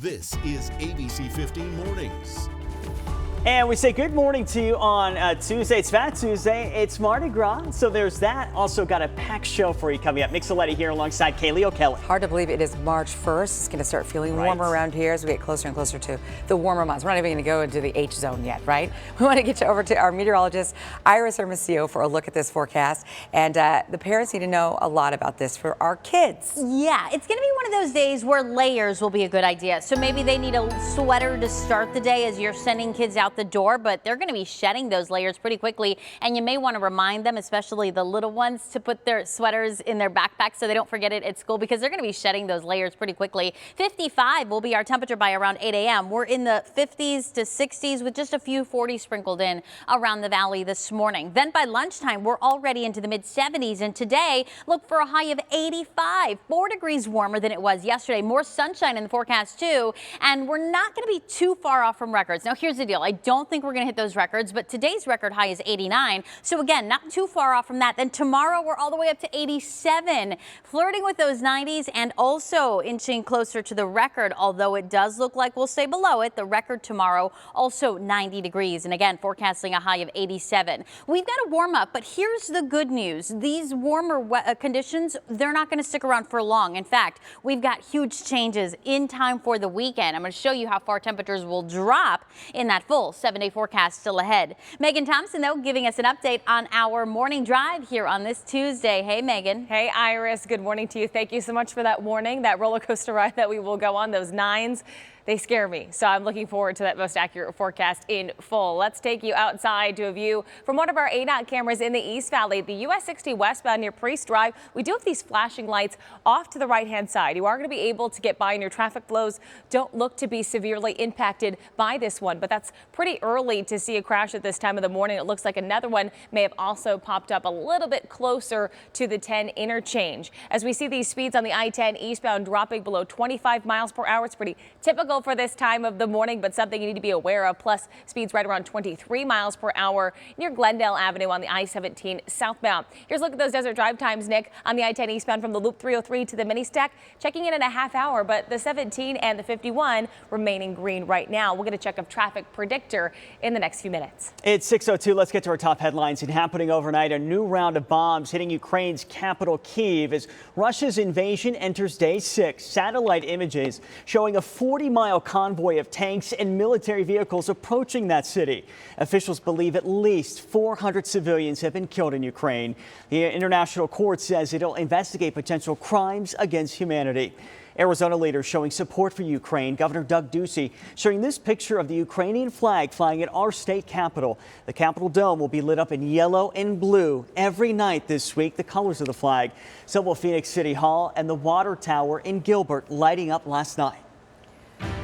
This is ABC15 Mornings. And we say good morning to you on Tuesday. It's Fat Tuesday. It's Mardi Gras, so there's that. Also got a packed show for you coming up. Nick Saletti here alongside Kaylee O'Kelly. Hard to believe it is March 1st. It's going to start feeling warmer around here as we get closer and closer to the warmer months. We're not even going to go into the H zone yet, right? We want to get you over to our meteorologist, Iris Hermosillo, for a look at this forecast. And the parents need to know a lot about this for our kids. Yeah, it's going to be one of those days where layers will be a good idea. So maybe they need a sweater to start the day as you're sending kids out the door, but they're going to be shedding those layers pretty quickly. And you may want to remind them, especially the little ones, to put their sweaters in their backpacks so they don't forget it at school, because they're going to be shedding those layers pretty quickly. 55 will be our temperature by around 8 a.m. We're in the 50s to 60s with just a few 40s sprinkled in around the valley this morning. Then by lunchtime, we're already into the mid 70s. And today, look for a high of 85, 4 degrees warmer than it was yesterday. More sunshine in the forecast too. And we're not going to be too far off from records. Now, here's the deal. I don't think we're going to hit those records, but today's record high is 89. So again, not too far off from that. Then tomorrow we're all the way up to 87, flirting with those 90s and also inching closer to the record, although it does look like we'll stay below it. The record tomorrow also 90 degrees, and again forecasting a high of 87. We've got to warm up, but here's the good news. These warmer conditions, they're not going to stick around for long. In fact, we've got huge changes in time for the weekend. I'm going to show you how far temperatures will drop in that full 7-day forecast still ahead. Megan Thompson, though, giving us an update on our morning drive here on this Tuesday. Hey, Megan. Hey, Iris. Good morning to you. Thank you so much for that warning, that roller coaster ride that we will go on, those 9s. They scare me, so I'm looking forward to that most accurate forecast in full. Let's take you outside to a view from one of our ADOT cameras in the East Valley, the US 60 westbound near Priest Drive. We do have these flashing lights off to the right-hand side. You are going to be able to get by, and your traffic flows don't look to be severely impacted by this one, but that's pretty early to see a crash at this time of the morning. It looks like another one may have also popped up a little bit closer to the 10 interchange. As we see these speeds on the I-10 eastbound dropping below 25 miles per hour, it's pretty typical for this time of the morning, but something you need to be aware of. Plus, speeds right around 23 miles per hour near Glendale Avenue on the I-17 southbound. Here's a look at those desert drive times, Nick, on the I-10 eastbound from the Loop 303 to the mini stack, checking in a half hour, but the 17 and the 51 remaining green right now. We'll get a check of traffic predictor in the next few minutes. It's 6:02. Let's get to our top headlines. And happening overnight, a new round of bombs hitting Ukraine's capital, Kyiv, as Russia's invasion enters day 6. Satellite images showing a 40-mile convoy of tanks and military vehicles approaching that city. Officials believe at least 400 civilians have been killed in Ukraine. The International Court says it'll investigate potential crimes against humanity. Arizona leaders showing support for Ukraine. Governor Doug Ducey sharing this picture of the Ukrainian flag flying at our state capitol. The Capitol Dome will be lit up in yellow and blue every night this week, the colors of the flag. So will Phoenix City Hall and the Water Tower in Gilbert lighting up last night.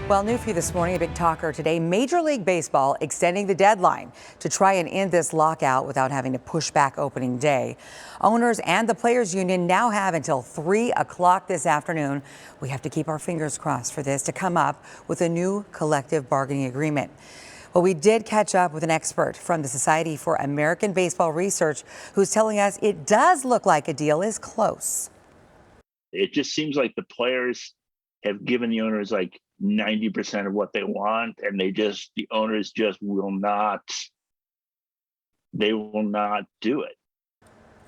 Well, new for you this morning, a big talker today, Major League Baseball extending the deadline to try and end this lockout without having to push back opening day. Owners and the Players Union now have until 3 o'clock this afternoon. We have to keep our fingers crossed for this to come up with a new collective bargaining agreement. Well, we did catch up with an expert from the Society for American Baseball Research who's telling us it does look like a deal is close. It just seems like the players have given the owners like 90% of what they want, and the owners just will not do it.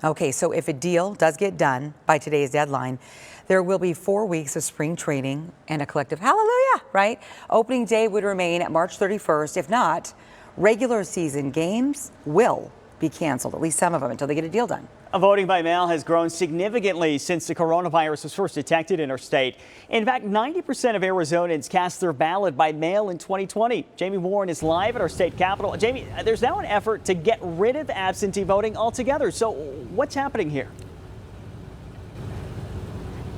Okay, so if a deal does get done by today's deadline, there will be 4 weeks of spring training and a collective hallelujah, right? Opening day would remain at March 31st. If not, regular season games will be canceled, at least some of them, until they get a deal done. Voting by mail has grown significantly since the coronavirus was first detected in our state. In fact, 90% of Arizonans cast their ballot by mail in 2020. Jamie Warren is live at our state capitol. Jamie, there's now an effort to get rid of absentee voting altogether. So what's happening here?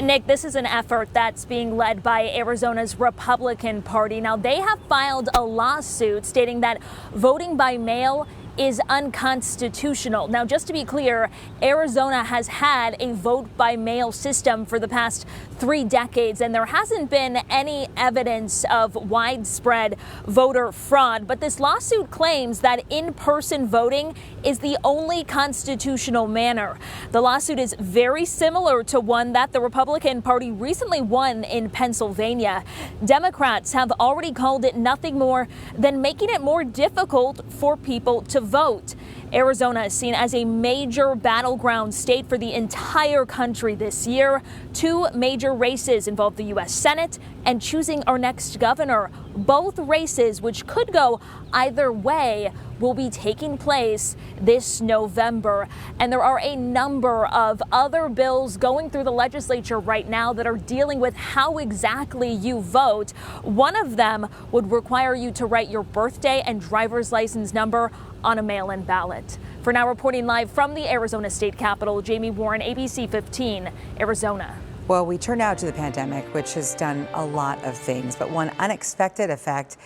Nick, this is an effort that's being led by Arizona's Republican Party. Now, they have filed a lawsuit stating that voting by mail is unconstitutional. Now, just to be clear, Arizona has had a vote by mail system for the past 3 decades, and there hasn't been any evidence of widespread voter fraud. But this lawsuit claims that in-person voting is the only constitutional manner. The lawsuit is very similar to one that the Republican Party recently won in Pennsylvania. Democrats have already called it nothing more than making it more difficult for people to vote. Arizona is seen as a major battleground state for the entire country this year. 2 major races involve the U.S. Senate and choosing our next governor. Both races, which could go either way, will be taking place this November. And there are a number of other bills going through the legislature right now that are dealing with how exactly you vote. One of them would require you to write your birthday and driver's license number on a mail-in ballot. For now, reporting live from the Arizona State Capitol, Jamie Warren, ABC 15, Arizona. Well, we turn now to the pandemic, which has done a lot of things, but one unexpected effect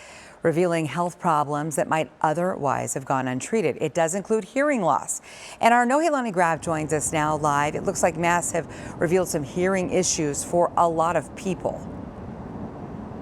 revealing health problems that might otherwise have gone untreated. It does include hearing loss. And our Nohelani Graf joins us now live. It looks like masks have revealed some hearing issues for a lot of people.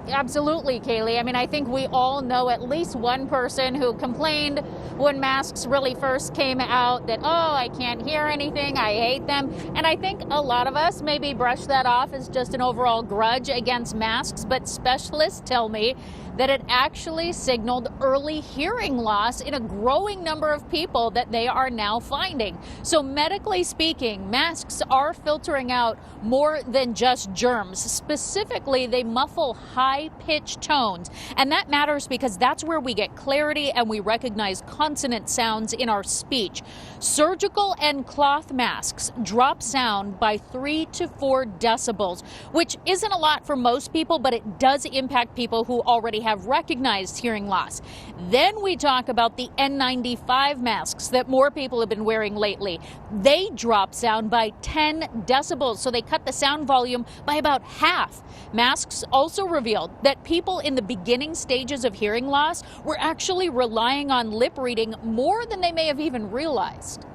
Absolutely, Kaylee. I mean, I think we all know at least one person who complained when masks really first came out that, oh, I can't hear anything, I hate them. And I think a lot of us maybe brush that off as just an overall grudge against masks, but specialists tell me that it actually signaled early hearing loss in a growing number of people that they are now finding. So medically speaking, masks are filtering out more than just germs. Specifically, they muffle high-pitched tones, and that matters because that's where we get clarity and we recognize consonant sounds in our speech. Surgical and cloth masks drop sound by 3 to 4 decibels, which isn't a lot for most people, but it does impact people who already have recognized hearing loss. Then we talk about the N95 masks that more people have been wearing lately. They drop sound by 10 decibels, so they cut the sound volume by about half. Masks also revealed that people in the beginning stages of hearing loss were actually relying on lip reading more than they may have even realized.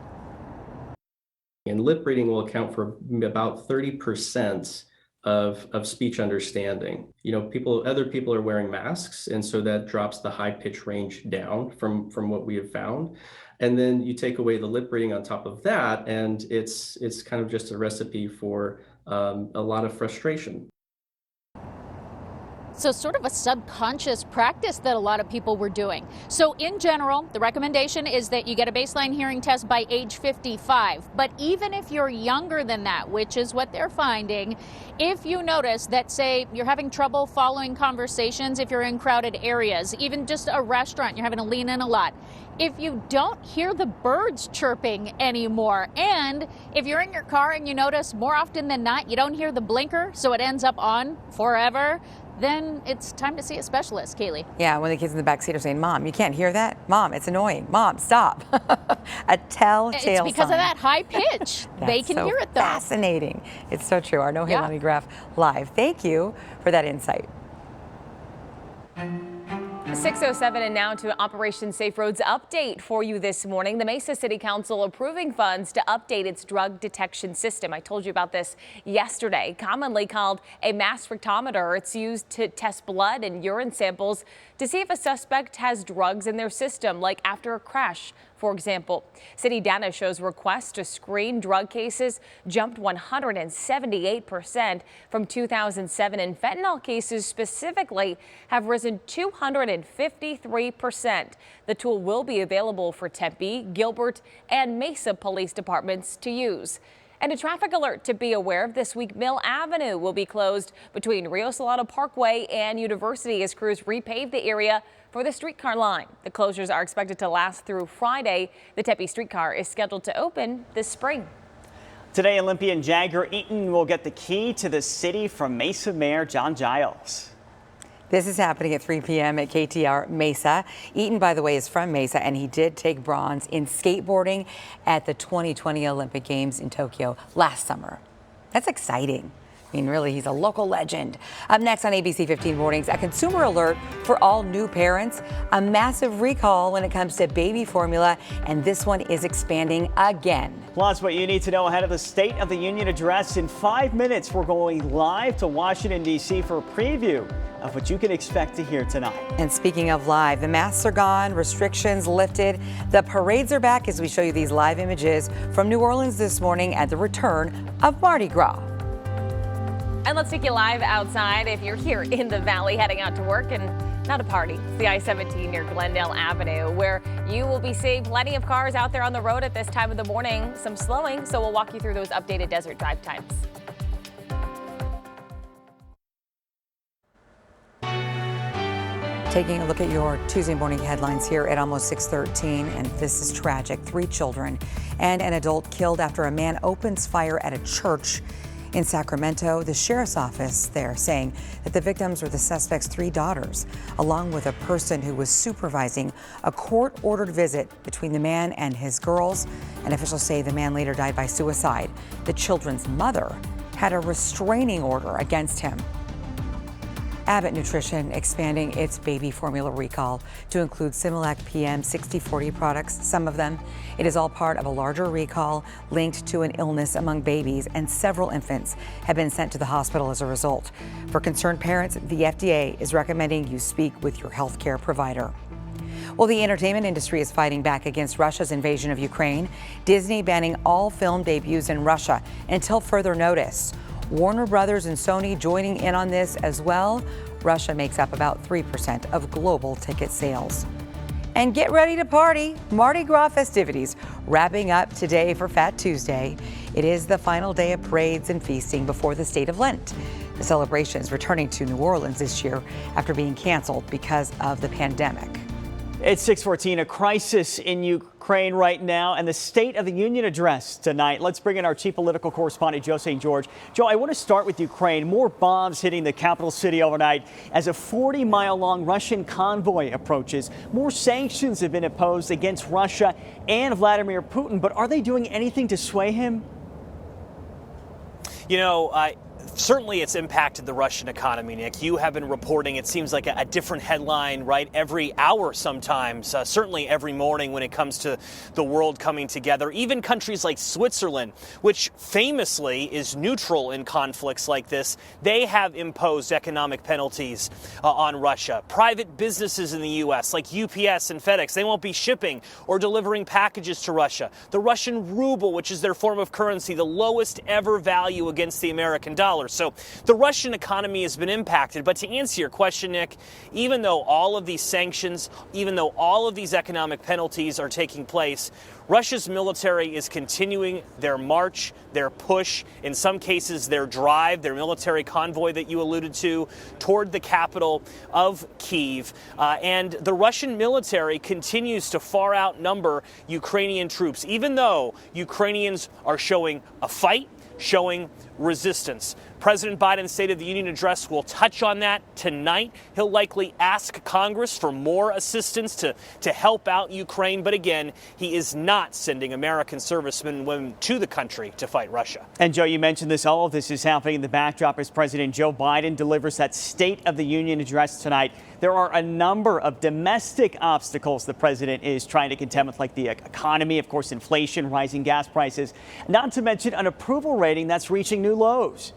And lip reading will account for about 30% of speech understanding. You know, other people are wearing masks, and so that drops the high pitch range down from what we have found. And then you take away the lip reading on top of that, and it's kind of just a recipe for a lot of frustration. So sort of a subconscious practice that a lot of people were doing. So in general, the recommendation is that you get a baseline hearing test by age 55. But even if you're younger than that, which is what they're finding, if you notice that, say, you're having trouble following conversations, if you're in crowded areas, even just a restaurant, you're having to lean in a lot, if you don't hear the birds chirping anymore, and if you're in your car and you notice more often than not you don't hear the blinker, so it ends up on forever, then it's time to see a specialist, Kaylee. Yeah, when the kids in the back seat are saying, Mom, you can't hear that? Mom, it's annoying. Mom, stop. A telltale sign. It's because of that high pitch. They can hear it, though. Fascinating. It's so true. Our Nohelani Graf live. Thank you for that insight. 6:07 and now to Operation Safe Roads update for you this morning. The Mesa City Council approving funds to update its drug detection system. I told you about this yesterday. Commonly called a mass spectrometer, it's used to test blood and urine samples to see if a suspect has drugs in their system, like after a crash, for example. City data shows requests to screen drug cases jumped 178% from 2007, and fentanyl cases specifically have risen 253%. The tool will be available for Tempe, Gilbert, and Mesa police departments to use. And a traffic alert to be aware of this week. Mill Avenue will be closed between Rio Salado Parkway and University as crews repave the area for the streetcar line. The closures are expected to last through Friday. The Tempe streetcar is scheduled to open this spring. Today, Olympian Jagger Eaton will get the key to the city from Mesa Mayor John Giles. This is happening at 3 p.m. at KTR Mesa. Eaton, by the way, is from Mesa, and he did take bronze in skateboarding at the 2020 Olympic Games in Tokyo last summer. That's exciting. I mean, really, he's a local legend. Up next on ABC 15 Mornings, a consumer alert for all new parents, a massive recall when it comes to baby formula, and this one is expanding again. Plus, what you need to know ahead of the State of the Union address. In 5 minutes, we're going live to Washington, D.C. for a preview of what you can expect to hear tonight. And speaking of live, the masks are gone, restrictions lifted, the parades are back as we show you these live images from New Orleans this morning at the return of Mardi Gras. And let's take you live outside if you're here in the valley heading out to work and not a party. It's the I-17 near Glendale Avenue, where you will be seeing plenty of cars out there on the road at this time of the morning. Some slowing, so we'll walk you through those updated desert drive times. Taking a look at your Tuesday morning headlines here at almost 6:13, and this is tragic. 3 children and an adult killed after a man opens fire at a church in Sacramento. The sheriff's office there saying that the victims were the suspect's 3 daughters, along with a person who was supervising a court-ordered visit between the man and his girls. And officials say the man later died by suicide. The children's mother had a restraining order against him. Abbott Nutrition expanding its baby formula recall to include Similac PM 60/40 products, some of them. It is all part of a larger recall linked to an illness among babies, and several infants have been sent to the hospital as a result. For concerned parents, the FDA is recommending you speak with your healthcare provider. Well, the entertainment industry is fighting back against Russia's invasion of Ukraine. Disney banning all film debuts in Russia until further notice. Warner Brothers and Sony joining in on this as well. Russia makes up about 3% of global ticket sales. And get ready to party. Mardi Gras festivities wrapping up today for Fat Tuesday. It is the final day of parades and feasting before the state of Lent. The celebrations returning to New Orleans this year after being canceled because of the pandemic. It's 6:14, a crisis in Ukraine right now, and the State of the Union address tonight. Let's bring in our chief political correspondent, Joe St. George. Joe, I want to start with Ukraine. More bombs hitting the capital city overnight as a 40-mile-long Russian convoy approaches. More sanctions have been imposed against Russia and Vladimir Putin, but are they doing anything to sway him? You know, certainly it's impacted the Russian economy, Nick. You have been reporting, it seems like a different headline, right, every hour sometimes, certainly every morning when it comes to the world coming together. Even countries like Switzerland, which famously is neutral in conflicts like this, they have imposed economic penalties on Russia. Private businesses in the U.S. like UPS and FedEx, they won't be shipping or delivering packages to Russia. The Russian ruble, which is their form of currency, the lowest ever value against the American dollar. So the Russian economy has been impacted. But to answer your question, Nick, even though all of these sanctions, even though all of these economic penalties are taking place, Russia's military is continuing their march, their push, in some cases their drive, their military convoy that you alluded to, toward the capital of Kyiv. And the Russian military continues to far outnumber Ukrainian troops, even though Ukrainians are showing a fight, showing resistance. President Biden's State of the Union address will touch on that tonight. He'll likely ask Congress for more assistance to help out Ukraine. But again, he is not sending American servicemen and women to the country to fight Russia. And Joe, you mentioned this. All of this is happening in the backdrop as President Joe Biden delivers that State of the Union address tonight. There are a number of domestic obstacles the president is trying to contend with, like the economy, of course, inflation, rising gas prices, not to mention an approval rating that's reaching new lows.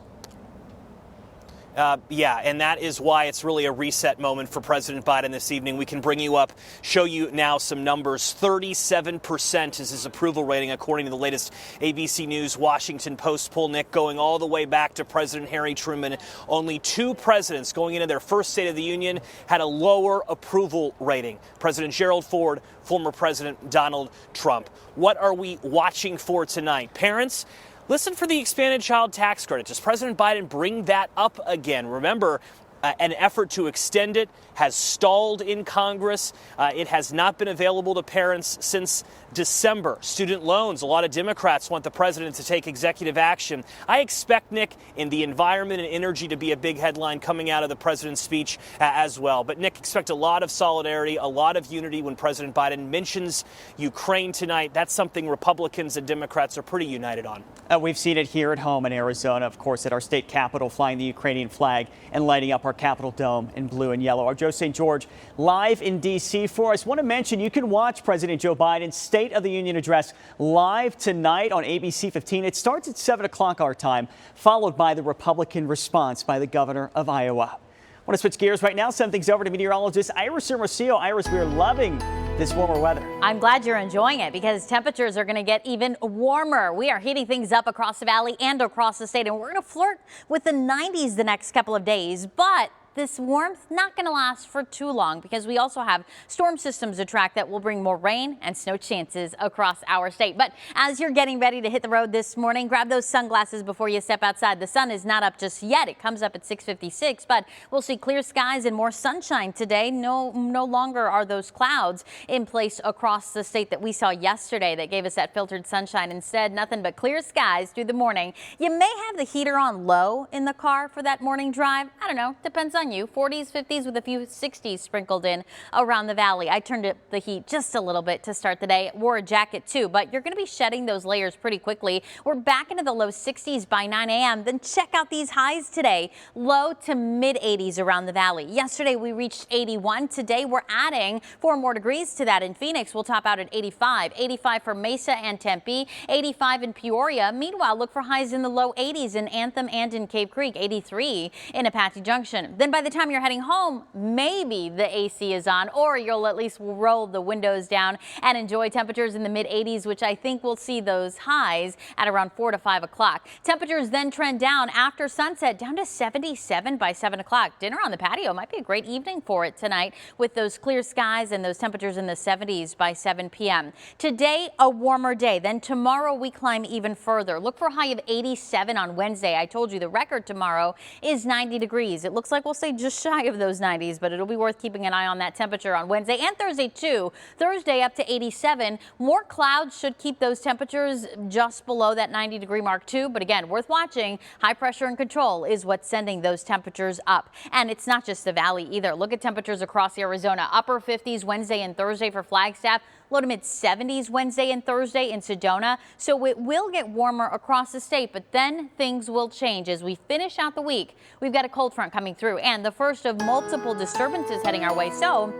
Yeah, and that is why it's really a reset moment for President Biden this evening. We can bring you up, show you now some numbers. 37% is his approval rating, according to the latest ABC News Washington Post poll, Nick, going all the way back to President Harry Truman. Only 2 presidents going into their first State of the Union had a lower approval rating. President Gerald Ford, former President Donald Trump. What are we watching for tonight? Parents, listen for the expanded child tax credit. Does President Biden bring that up again? Remember, An effort to extend it has stalled in Congress. It has not been available to parents since December. Student loans, a lot of Democrats want the president to take executive action. I expect, Nick, in the environment and energy to be a big headline coming out of the president's speech as well. But, Nick, expect a lot of solidarity, a lot of unity when President Biden mentions Ukraine tonight. That's something Republicans and Democrats are pretty united on. We've seen it here at home in Arizona, of course, at our state capitol, flying the Ukrainian flag and lighting up our Capitol dome in blue and yellow. Our Joe St. George live in D.C. for us. Want to mention you can watch President Joe Biden's State of the Union address live tonight on ABC15. It starts at 7 o'clock our time, followed by the Republican response by the governor of Iowa. Want to switch gears right now, send things over to meteorologist Iris Hermosillo. Iris, we are loving this warmer weather. I'm glad you're enjoying it because temperatures are going to get even warmer. We are heating things up across the valley and across the state, and we're going to flirt with the 90s the next couple of days. But this warmth not going to last for too long because we also have storm systems to track that will bring more rain and snow chances across our state. But as you're getting ready to hit the road this morning, grab those sunglasses before you step outside. The sun is not up just yet. It comes up at 6:56, but we'll see clear skies and more sunshine today. No longer are those clouds in place across the state that we saw yesterday that gave us that filtered sunshine. Instead, nothing but clear skies through the morning. You may have the heater on low in the car for that morning drive. I don't know. Depends on you. 40s, 50s with a few 60s sprinkled in around the valley. I turned up the heat just a little bit to start the day. Wore a jacket too, but you're going to be shedding those layers pretty quickly. We're back into the low 60s by 9 a.m. Then check out these highs today. Low to mid 80s around the valley. Yesterday we reached 81. Today we're adding 4 more degrees to that in Phoenix. We'll top out at 85. 85 for Mesa and Tempe. 85 in Peoria. Meanwhile, look for highs in the low 80s in Anthem and in Cave Creek. 83 in Apache Junction. Then by the time you're heading home, maybe the AC is on, or you'll at least roll the windows down and enjoy temperatures in the mid 80s, which I think we'll see those highs at around 4 to 5 o'clock. Temperatures then trend down after sunset, down to 77 by 7 o'clock. Dinner on the patio might be a great evening for it tonight with those clear skies and those temperatures in the 70s by 7 p.m. Today, a warmer day. Then tomorrow we climb even further. Look for a high of 87 on Wednesday. I told you the record tomorrow is 90 degrees. It looks like we'll stay just shy of those 90s, but it'll be worth keeping an eye on that temperature on Wednesday and Thursday too. Thursday up to 87. More clouds should keep those temperatures just below that 90 degree mark too. But again, worth watching. High pressure and control is what's sending those temperatures up. And it's not just the valley either. Look at temperatures across Arizona. Upper 50s Wednesday and Thursday for Flagstaff. Low to mid 70s Wednesday and Thursday in Sedona. So it will get warmer across the state, but then things will change as we finish out the week. We've got a cold front coming through and the first of multiple disturbances heading our way. So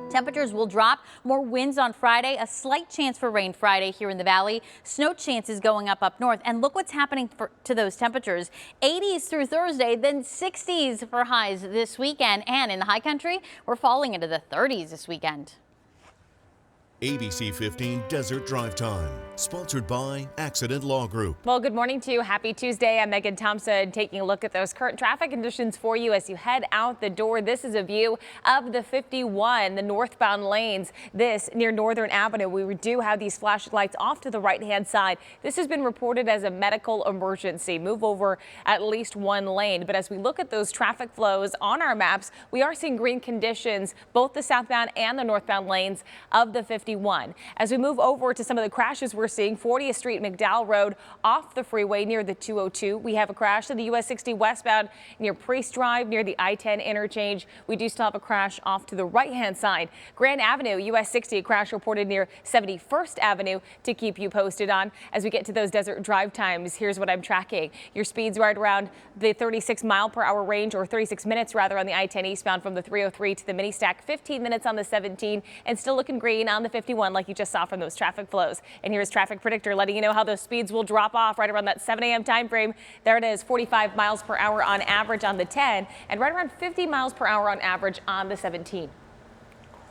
temperatures will drop. More winds on Friday. A slight chance for rain Friday here in the valley. Snow chances going up north. And look what's happening to those temperatures. 80s through Thursday, then 60s for highs this weekend. And in the high country, we're falling into the 30s this weekend. ABC 15 Desert Drive Time, sponsored by Accident Law Group. Well, good morning to you. Happy Tuesday. I'm Megan Thompson taking a look at those current traffic conditions for you as you head out the door. This is a view of the 51, the northbound lanes. This near Northern Avenue. We do have these flashing lights off to the right-hand side. This has been reported as a medical emergency. Move over at least one lane. But as we look at those traffic flows on our maps, we are seeing green conditions, both the southbound and the northbound lanes of the 51. As we move over to some of the crashes we're seeing, 40th Street, McDowell Road off the freeway near the 202. We have a crash to the US 60 westbound near Priest Drive near the I-10 interchange. We do still have a crash off to the right-hand side. Grand Avenue, US 60, a crash reported near 71st Avenue to keep you posted on. As we get to those desert drive times, here's what I'm tracking. Your speeds right around the 36 mile per hour range, or 36 minutes rather, on the I-10 eastbound from the 303 to the mini stack, 15 minutes on the 17, and still looking green on the 51 like you just saw from those traffic flows. And here's Traffic Predictor letting you know how those speeds will drop off right around that 7 a.m. time frame. There it is, 45 miles per hour on average on the 10 and right around 50 miles per hour on average on the 17.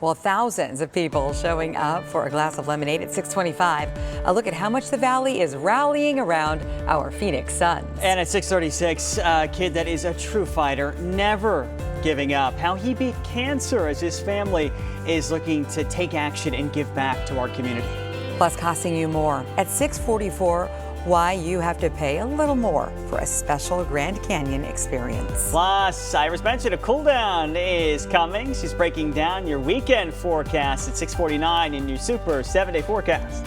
Well, thousands of people showing up for a glass of lemonade at 6:25. A look at how much the valley is rallying around our Phoenix Suns. And at 6:36, a kid that is a true fighter, never giving up. How he beat cancer as his family is looking to take action and give back to our community. Plus, costing you more. At 6:44, why you have to pay a little more for a special Grand Canyon experience. Plus, Iris mentioned a cool down is coming. She's breaking down your weekend forecast at 6:49 in your Super 7-day forecast.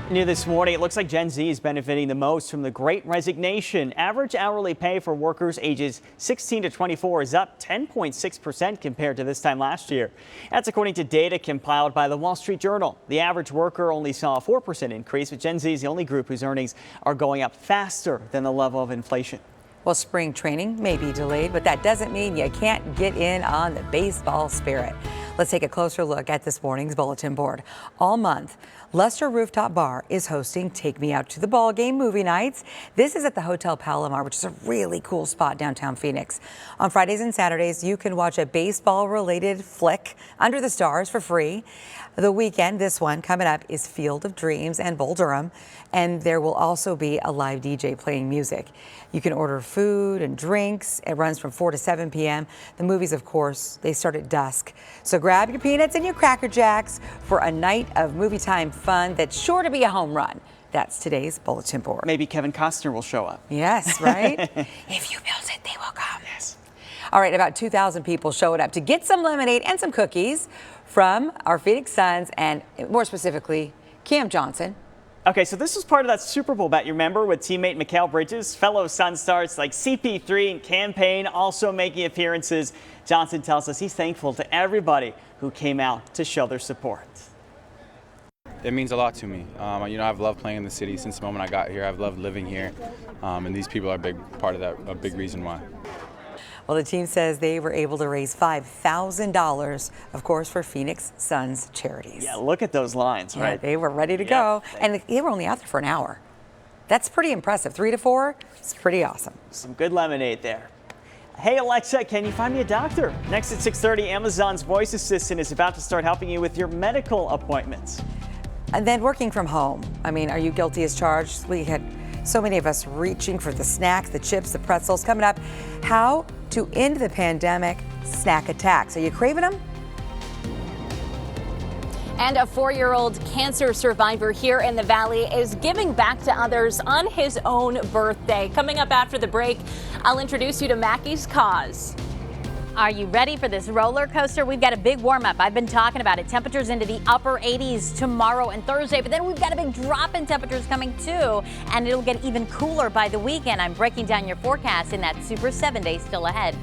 New this morning, it looks like Gen Z is benefiting the most from the Great Resignation. Average hourly pay for workers ages 16 to 24 is up 10.6% compared to this time last year. That's according to data compiled by the Wall Street Journal. The average worker only saw a 4% increase, but Gen Z is the only group whose earnings are going up faster than the level of inflation. Well, spring training may be delayed, but that doesn't mean you can't get in on the baseball spirit. Let's take a closer look at this morning's bulletin board. All month, Lester Rooftop Bar is hosting Take Me Out to the Ball Game movie nights. This is at the Hotel Palomar, which is a really cool spot downtown Phoenix. On Fridays and Saturdays, you can watch a baseball-related flick under the stars for free. The weekend, this one coming up, is Field of Dreams and Bull Durham, and there will also be a live DJ playing music. You can order food and drinks. It runs from 4 to 7 p.m. The movies, of course, they start at dusk. So grab your peanuts and your Cracker Jacks for a night of movie time fun that's sure to be a home run. That's today's bulletin board. Maybe Kevin Costner will show up. Yes, right? If you build it, they will come. Yes. All right, about 2,000 people showed up to get some lemonade and some cookies from our Phoenix Suns and more specifically, Cam Johnson. Okay, so this was part of that Super Bowl bet, you remember, with teammate Mikal Bridges, fellow Sun stars like CP3 and Cam Payne also making appearances. Johnson tells us he's thankful to everybody who came out to show their support. It means a lot to me. I've loved playing in the city since the moment I got here. I've loved living here, and these people are a big part of that, a big reason why. Well, the team says they were able to raise $5,000, of course, for Phoenix Suns charities. Yeah, look at those lines, right? Yeah, they were ready to go, and they were only out there for an hour. That's pretty impressive. 3 to 4, it's pretty awesome. Some good lemonade there. Hey, Alexa, can you find me a doctor? Next at 6:30, Amazon's voice assistant is about to start helping you with your medical appointments. And then working from home. I mean, are you guilty as charged? We had so many of us reaching for the snacks, the chips, the pretzels. Coming up, how to end the pandemic snack attacks. Are you craving them? And a 4-year-old cancer survivor here in the Valley is giving back to others on his own birthday. Coming up after the break, I'll introduce you to Mackey's Cause. Are you ready for this roller coaster? We've got a big warm up. I've been talking about it. Temperatures into the upper 80s tomorrow and Thursday, but then we've got a big drop in temperatures coming too, and it'll get even cooler by the weekend. I'm breaking down your forecast in that Super 7 day still ahead.